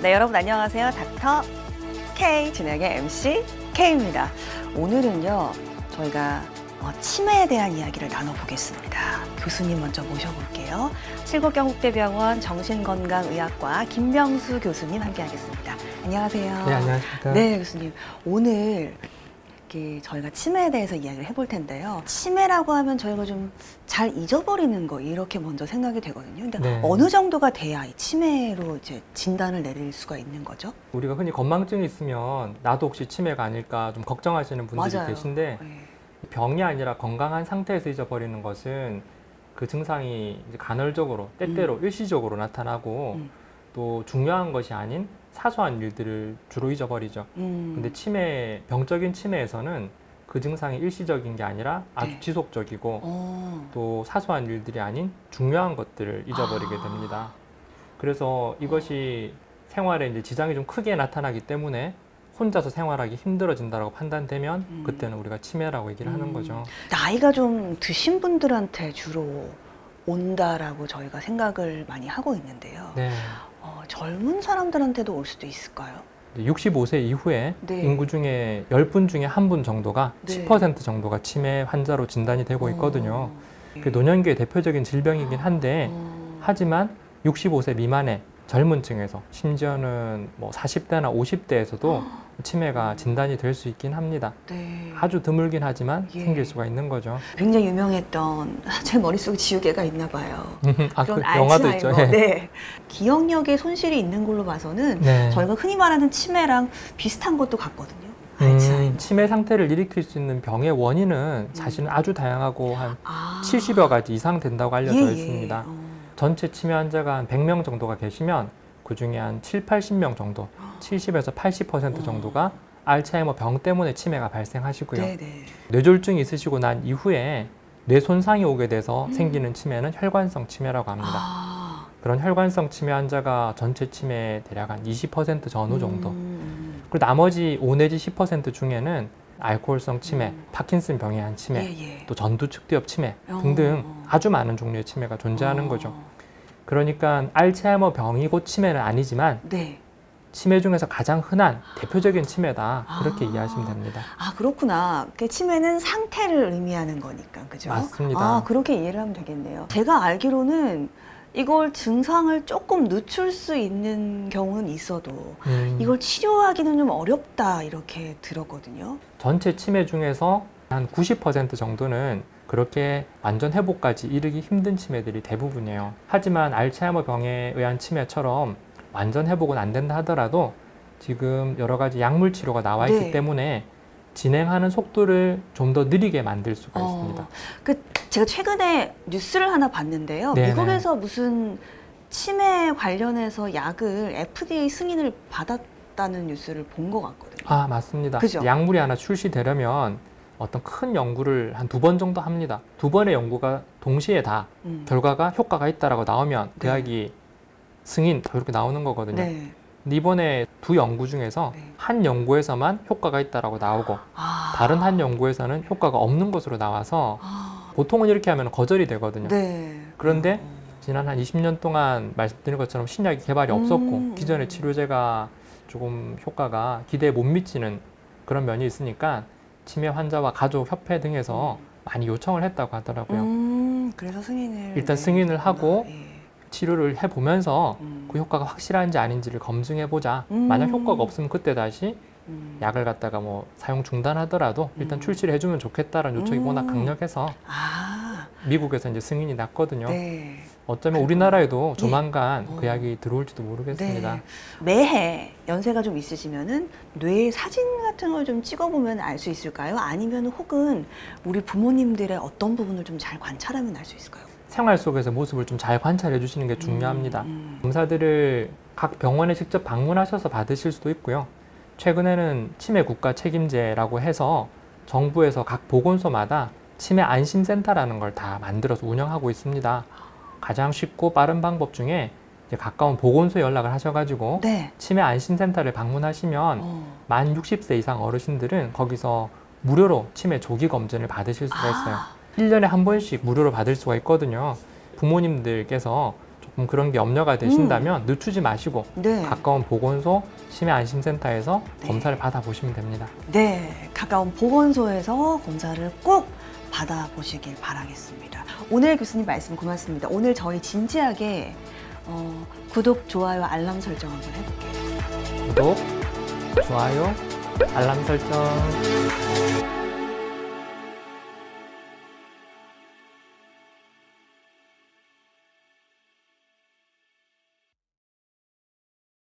네, 여러분 안녕하세요. 닥터 K 진행의 MC K입니다. 오늘은요, 저희가 치매에 대한 이야기를 나눠보겠습니다. 교수님 먼저 모셔볼게요. 칠곡경북대병원 정신건강의학과 김명수 교수님 함께하겠습니다. 안녕하세요. 네, 안녕하십니까. 네, 교수님. 오늘 저희가 치매에 대해서 이야기를 해볼 텐데요. 치매라고 하면 저희가 좀 잘 잊어버리는 거 이렇게 먼저 생각이 되거든요. 근데 네. 어느 정도가 돼야 이 치매로 이제 진단을 내릴 수가 있는 거죠? 우리가 흔히 건망증이 있으면 나도 혹시 치매가 아닐까 좀 걱정하시는 분들이 맞아요. 계신데 네. 병이 아니라 건강한 상태에서 잊어버리는 것은 그 증상이 이제 간헐적으로 때때로 일시적으로 나타나고 또 중요한 것이 아닌 사소한 일들을 주로 잊어버리죠. 근데 치매, 병적인 치매에서는 그 증상이 일시적인 게 아니라 아주 네. 지속적이고 또 사소한 일들이 아닌 중요한 것들을 잊어버리게 됩니다. 그래서 이것이 생활에 이제 지장이 좀 크게 나타나기 때문에 혼자서 생활하기 힘들어진다고 판단되면 그때는 우리가 치매라고 얘기를 하는 거죠. 나이가 좀 드신 분들한테 주로 온다라고 저희가 생각을 많이 하고 있는데요. 네. 젊은 사람들한테도 올 수도 있을까요? 65세 이후에 네. 인구 중에 10분 중에 1분 정도가 네. 10% 정도가 치매 환자로 진단이 되고 있거든요. 네. 그 노년기의 대표적인 질병이긴 한데 하지만 65세 미만의 젊은 층에서 심지어는 뭐 40대나 50대에서도 치매가 진단이 될 수 있긴 합니다. 네. 아주 드물긴 하지만 예. 생길 수가 있는 거죠. 굉장히 유명했던 제 머릿속에 지우개가 있나 봐요. 아, 그런 그 영화도 있죠. 알츠하이머. 예. 네. 기억력에 손실이 있는 걸로 봐서는 네. 저희가 흔히 말하는 치매랑 비슷한 것도 같거든요. 알츠하이머. 치매 상태를 일으킬 수 있는 병의 원인은 사실은 아주 다양하고 한 70여 가지 이상 된다고 알려져 있습니다. 전체 치매 환자가 한 100명 정도가 계시면 그중에 한 7, 80명 정도, 70에서 80% 정도가 알츠하이머 병 때문에 치매가 발생하시고요. 네네. 뇌졸중이 있으시고 난 이후에 뇌 손상이 오게 돼서 생기는 치매는 혈관성 치매라고 합니다. 그런 혈관성 치매 환자가 전체 치매 대략 한 20% 전후 정도. 그리고 나머지 5 내지 10% 중에는 알코올성 치매, 파킨슨 병의 한 치매, 또 전두 측두엽 치매 등등 아주 많은 종류의 치매가 존재하는 거죠. 그러니까 알츠하이머 병이 곧 치매는 아니지만 네. 치매 중에서 가장 흔한 대표적인 치매다 그렇게 이해하시면 됩니다. 아, 그렇구나. 치매는 상태를 의미하는 거니까, 그죠? 맞습니다. 아, 그렇게 이해를 하면 되겠네요. 제가 알기로는 이걸 증상을 조금 늦출 수 있는 경우는 있어도 이걸 치료하기는 좀 어렵다 이렇게 들었거든요. 전체 치매 중에서 한 90% 정도는 그렇게 완전 회복까지 이르기 힘든 치매들이 대부분이에요. 하지만 알츠하이머 병에 의한 치매처럼 완전 회복은 안 된다 하더라도 지금 여러 가지 약물 치료가 나와 있기 때문에 진행하는 속도를 좀 더 느리게 만들 수가 있습니다. 제가 최근에 뉴스를 하나 봤는데요. 네네. 미국에서 무슨 치매 관련해서 약을 FDA 승인을 받았다는 뉴스를 본 것 같거든요. 아, 맞습니다. 그죠? 약물이 하나 출시되려면 어떤 큰 연구를 한 2번 정도 합니다. 2번의 연구가 동시에 다 결과가 효과가 있다라고 나오면 그 약이 승인 이렇게 나오는 거거든요. 네. 근데 이번에 2 연구 중에서 한 연구에서만 효과가 있다라고 나오고 다른 한 연구에서는 효과가 없는 것으로 나와서 보통은 이렇게 하면 거절이 되거든요. 네. 그런데 지난 한 20년 동안 말씀드린 것처럼 신약이 개발이 없었고 기존의 치료제가 조금 효과가 기대에 못 미치는 그런 면이 있으니까 치매 환자와 가족 협회 등에서 많이 요청을 했다고 하더라고요. 그래서 승인을 일단 승인을 하고 치료를 해보면서 그 효과가 확실한지 아닌지를 검증해보자. 만약 효과가 없으면 그때 다시 약을 갖다가 뭐 사용 중단하더라도 일단 출시를 해주면 좋겠다라는 요청이 워낙 강력해서 미국에서 이제 승인이 났거든요. 네. 어쩌면 우리나라에도 조만간 그 약이 들어올지도 모르겠습니다. 네. 매해 연세가 좀 있으시면은 뇌 사진 같은 걸 좀 찍어보면 알 수 있을까요? 아니면 혹은 우리 부모님들의 어떤 부분을 좀 잘 관찰하면 알 수 있을까요? 생활 속에서 모습을 좀 잘 관찰해 주시는 게 중요합니다. 검사들을 각 병원에 직접 방문하셔서 받으실 수도 있고요. 최근에는 치매 국가 책임제라고 해서 정부에서 각 보건소마다 치매 안심센터라는 걸 다 만들어서 운영하고 있습니다. 가장 쉽고 빠른 방법 중에 이제 가까운 보건소에 연락을 하셔가지고 치매 안심센터를 방문하시면 만 60세 이상 어르신들은 거기서 무료로 치매 조기 검진을 받으실 수가 있어요. 1년에 한 번씩 무료로 받을 수가 있거든요. 부모님들께서 그런 게 염려가 되신다면 늦추지 마시고 네. 가까운 보건소, 치매안심센터에서 네. 검사를 받아보시면 됩니다. 네, 가까운 보건소에서 검사를 꼭 받아보시길 바라겠습니다. 오늘 교수님 말씀 고맙습니다. 오늘 저희 진지하게 구독, 좋아요, 알람 설정 한번 해볼게요. 구독, 좋아요, 알람 설정.